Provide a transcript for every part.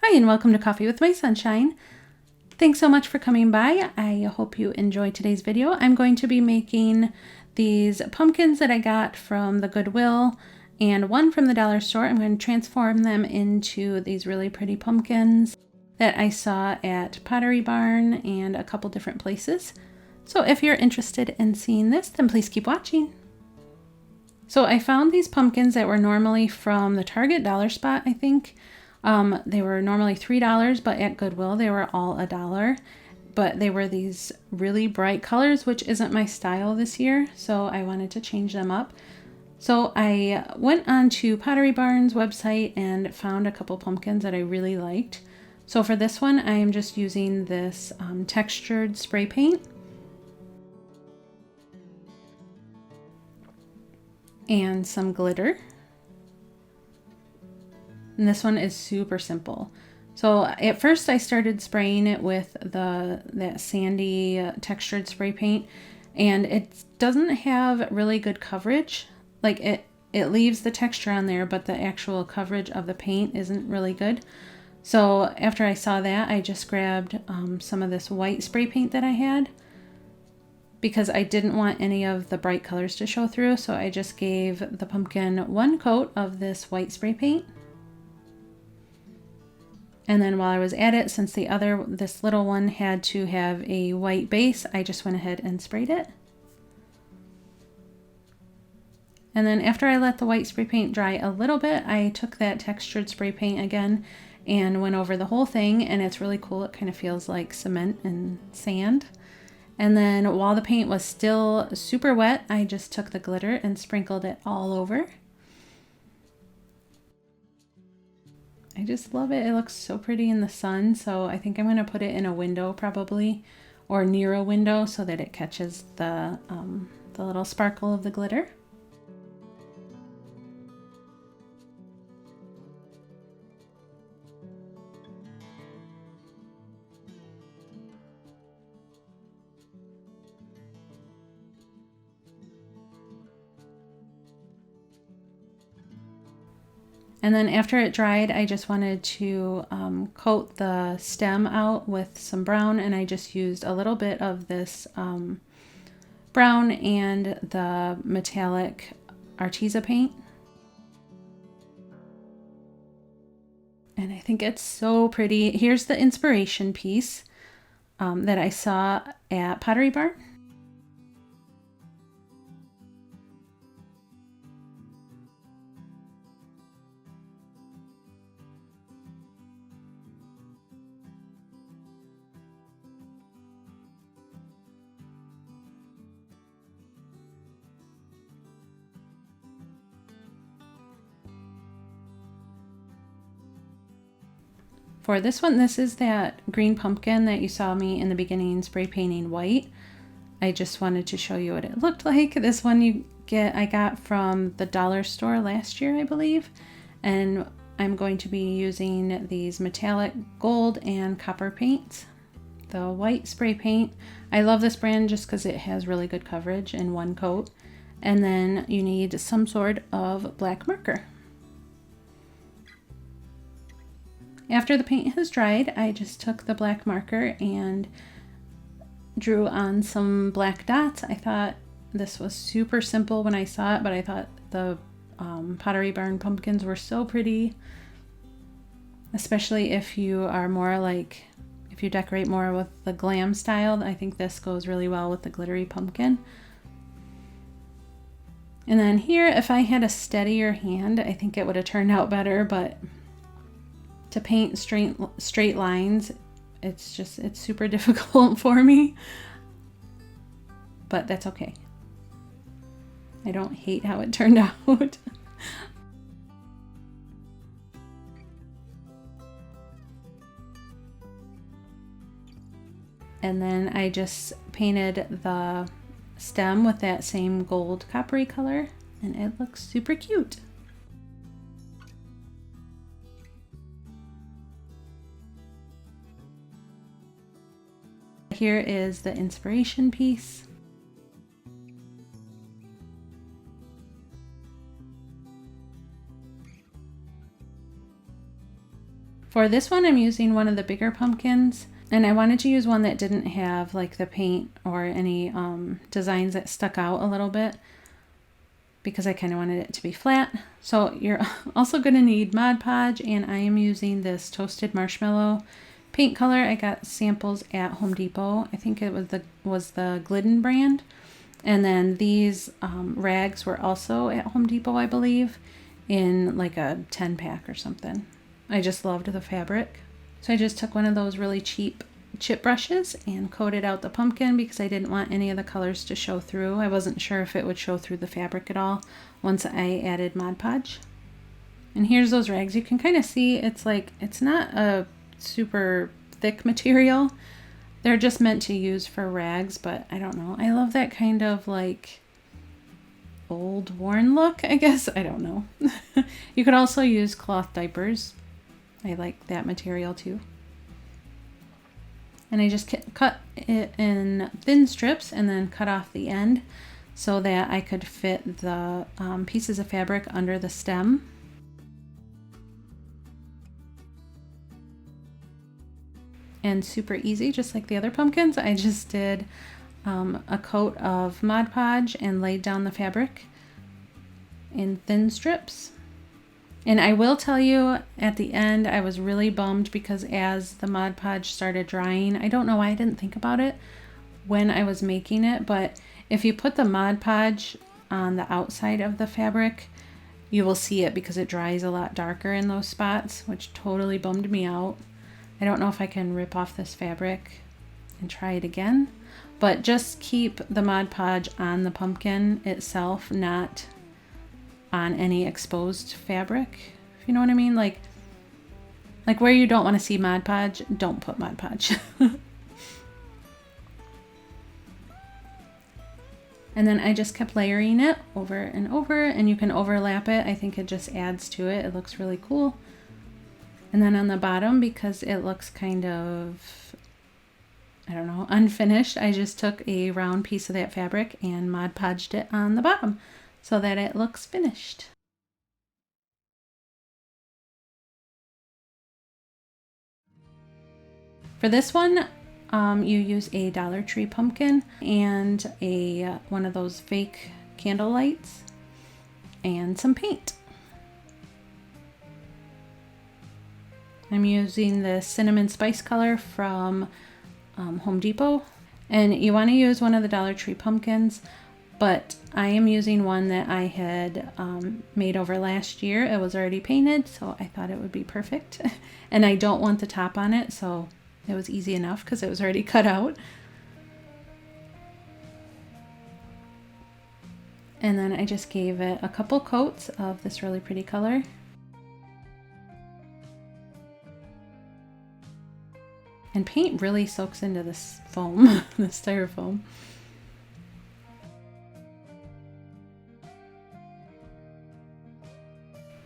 Hi, and welcome to Coffee with My Sunshine. Thanks so much for coming by. I hope you enjoyed today's video. I'm going to be making these pumpkins that I got from the Goodwill and one from the dollar store. I'm going to transform them into these really pretty pumpkins that I saw at Pottery Barn and a couple different places. So if you're interested in seeing this, then please keep watching. So I found these pumpkins that were normally from the Target dollar spot, I think. They were normally $3, but at Goodwill they were all $1. But they were these really bright colors, which isn't my style this year, so I wanted to change them up. So I went on to Pottery Barn's website and found a couple pumpkins that I really liked. So for this one, I am just using this textured spray paint. And some glitter. And this one is super simple. So at first I started spraying it with that sandy textured spray paint, and it doesn't have really good coverage. Like it leaves the texture on there, but the actual coverage of the paint isn't really good. So after I saw that, I just grabbed some of this white spray paint that I had, because I didn't want any of the bright colors to show through. So I just gave the pumpkin one coat of this white spray paint. And then while I was at it, since this little one had to have a white base, I just went ahead and sprayed it. And then after I let the white spray paint dry a little bit, I took that textured spray paint again and went over the whole thing, and it's really cool. It kind of feels like cement and sand. And then while the paint was still super wet, I just took the glitter and sprinkled it all over. I just love it. It looks so pretty in the sun, so I think I'm going to put it in a window probably, or near a window, so that it catches the little sparkle of the glitter. And then after it dried, I just wanted to coat the stem out with some brown, and I just used a little bit of this brown and the metallic Arteza paint. And I think it's so pretty. Here's the inspiration piece that I saw at Pottery Barn. For this one, this is that green pumpkin that you saw me in the beginning spray painting white. I just wanted to show you what it looked like. This one I got from the dollar store last year, I believe. And I'm going to be using these metallic gold and copper paints. The white spray paint, I love this brand just because it has really good coverage in one coat. And then you need some sort of black marker. After the paint has dried, I just took the black marker and drew on some black dots. I thought this was super simple when I saw it, but I thought the Pottery Barn pumpkins were so pretty, especially if you are more like, if you decorate more with the glam style. I think this goes really well with the glittery pumpkin. And then here, if I had a steadier hand, I think it would have turned out better, but to paint straight lines, it's super difficult for me, but that's okay. I don't hate how it turned out. And then I just painted the stem with that same gold coppery color, and it looks super cute. Here is the inspiration piece. For this one, I'm using one of the bigger pumpkins, and I wanted to use one that didn't have like the paint or any designs that stuck out a little bit, because I kind of wanted it to be flat. So you're also going to need Mod Podge, and I am using this Toasted Marshmallow paint color. I got samples at Home Depot. I think it was the Glidden brand. And then these rags were also at Home Depot, I believe, in like a 10-pack or something. I just loved the fabric. So I just took one of those really cheap chip brushes and coated out the pumpkin because I didn't want any of the colors to show through. I wasn't sure if it would show through the fabric at all once I added Mod Podge. And here's those rags. You can kind of see it's not a super thick material. They're just meant to use for rags, but I don't know. I love that kind of like old worn look, I guess. I don't know. You could also use cloth diapers. I like that material too. And I just cut it in thin strips and then cut off the end so that I could fit the pieces of fabric under the stem. And super easy, just like the other pumpkins. I just did a coat of Mod Podge and laid down the fabric in thin strips. And I will tell you, at the end, I was really bummed because as the Mod Podge started drying, I don't know why I didn't think about it when I was making it, but if you put the Mod Podge on the outside of the fabric, you will see it because it dries a lot darker in those spots, which totally bummed me out. I don't know if I can rip off this fabric and try it again, but just keep the Mod Podge on the pumpkin itself, not on any exposed fabric, if you know what I mean. Like where you don't want to see Mod Podge, don't put Mod Podge. And then I just kept layering it over and over, and you can overlap it. I think it just adds to it. It looks really cool. And then on the bottom, because it looks kind of, I don't know, unfinished, I just took a round piece of that fabric and Mod Podged it on the bottom so that it looks finished. For this one, you use a Dollar Tree pumpkin and one of those fake candle lights and some paint. I'm using the cinnamon spice color from Home Depot, and you want to use one of the Dollar Tree pumpkins, but I am using one that I had made over last year. It was already painted, so I thought it would be perfect. And I don't want the top on it, so it was easy enough because it was already cut out. And then I just gave it a couple coats of this really pretty color. And paint really soaks into this foam, the styrofoam.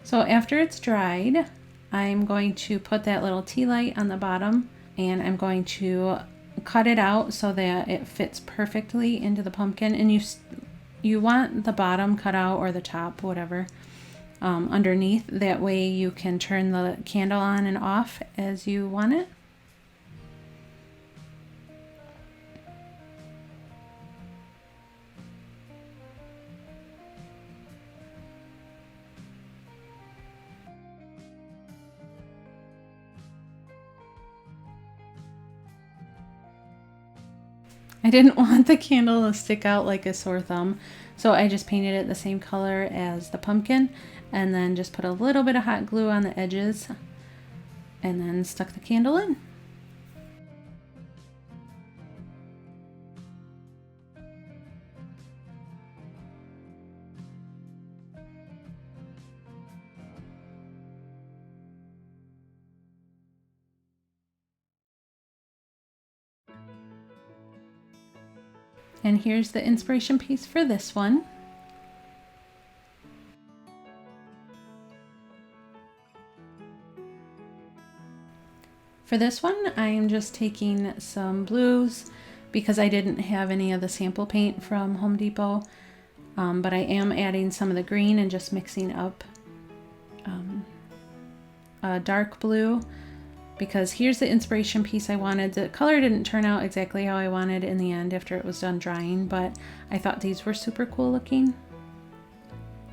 So after it's dried, I'm going to put that little tea light on the bottom, and I'm going to cut it out so that it fits perfectly into the pumpkin. And you want the bottom cut out, or the top, whatever, underneath. That way you can turn the candle on and off as you want it. I didn't want the candle to stick out like a sore thumb, so I just painted it the same color as the pumpkin, and then just put a little bit of hot glue on the edges, and then stuck the candle in. And here's the inspiration piece for this one. For this one, I am just taking some blues because I didn't have any of the sample paint from Home Depot, but I am adding some of the green and just mixing up a dark blue because here's the inspiration piece I wanted. The color didn't turn out exactly how I wanted in the end after it was done drying, but I thought these were super cool looking.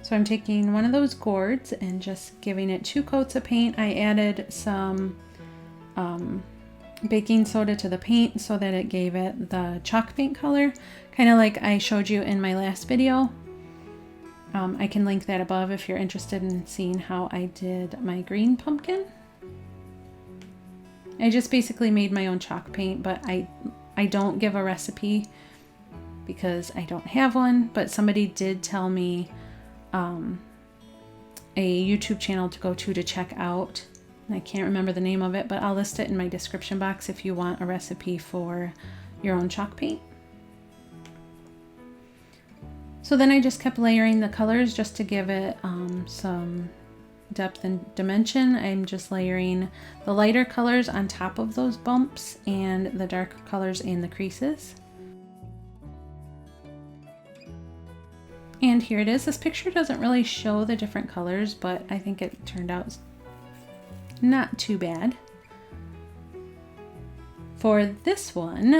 So I'm taking one of those gourds and just giving it 2 coats of paint. I added some baking soda to the paint so that it gave it the chalk paint color, kind of like I showed you in my last video. I can link that above if you're interested in seeing how I did my green pumpkin. I just basically made my own chalk paint, but I don't give a recipe because I don't have one, but somebody did tell me a YouTube channel to go to check out. And I can't remember the name of it, but I'll list it in my description box if you want a recipe for your own chalk paint. So then I just kept layering the colors just to give it some depth and dimension. I'm just layering the lighter colors on top of those bumps and the darker colors in the creases. And here it is. This picture doesn't really show the different colors, but I think it turned out not too bad. For this one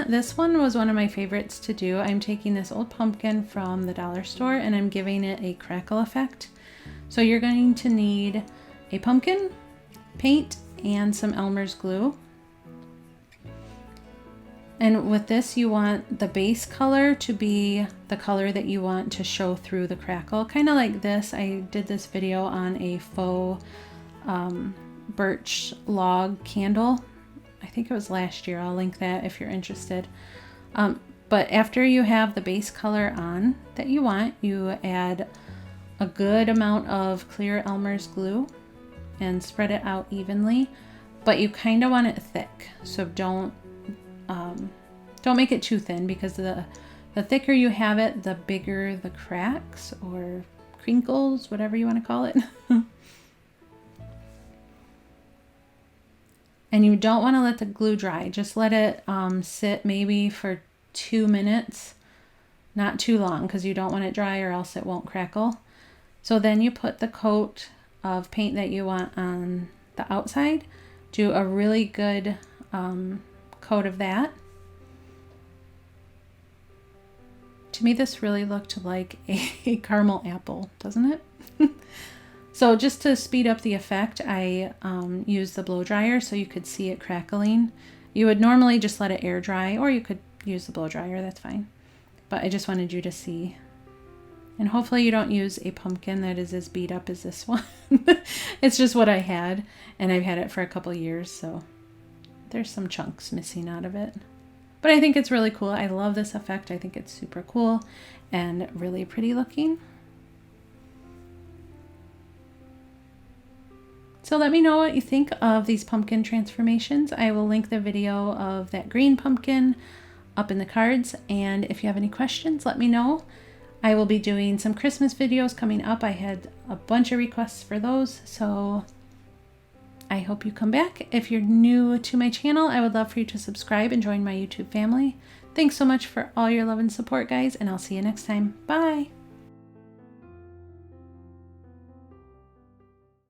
was one of my favorites to do. I'm taking this old pumpkin from the dollar store and I'm giving it a crackle effect. So you're going to need a pumpkin, paint, and some Elmer's glue. And with this, you want the base color to be the color that you want to show through the crackle. Kind of like this. I did this video on a faux birch log candle. I think it was last year. I'll link that if you're interested. But after you have the base color on that you want, you add a good amount of clear Elmer's glue and spread it out evenly. But you kind of want it thick, so don't make it too thin, because the thicker you have it, the bigger the cracks or crinkles, whatever you want to call it. And you don't want to let the glue dry. Just let it sit maybe for 2 minutes, not too long, because you don't want it dry or else it won't crackle. So then you put the coat of paint that you want on the outside. Do a really good coat of that. To me, this really looked like a caramel apple, doesn't it? So just to speed up the effect, I used the blow dryer so you could see it crackling. You would normally just let it air dry, or you could use the blow dryer, that's fine. But I just wanted you to see. And hopefully you don't use a pumpkin that is as beat up as this one. It's just what I had, and I've had it for a couple years, so there's some chunks missing out of it. But I think it's really cool. I love this effect. I think it's super cool and really pretty looking. So let me know what you think of these pumpkin transformations. I will link the video of that green pumpkin up in the cards. And if you have any questions, let me know. I will be doing some Christmas videos coming up. I had a bunch of requests for those, so I hope you come back. If you're new to my channel, I would love for you to subscribe and join my YouTube family. Thanks so much for all your love and support, guys, and I'll see you next time. Bye!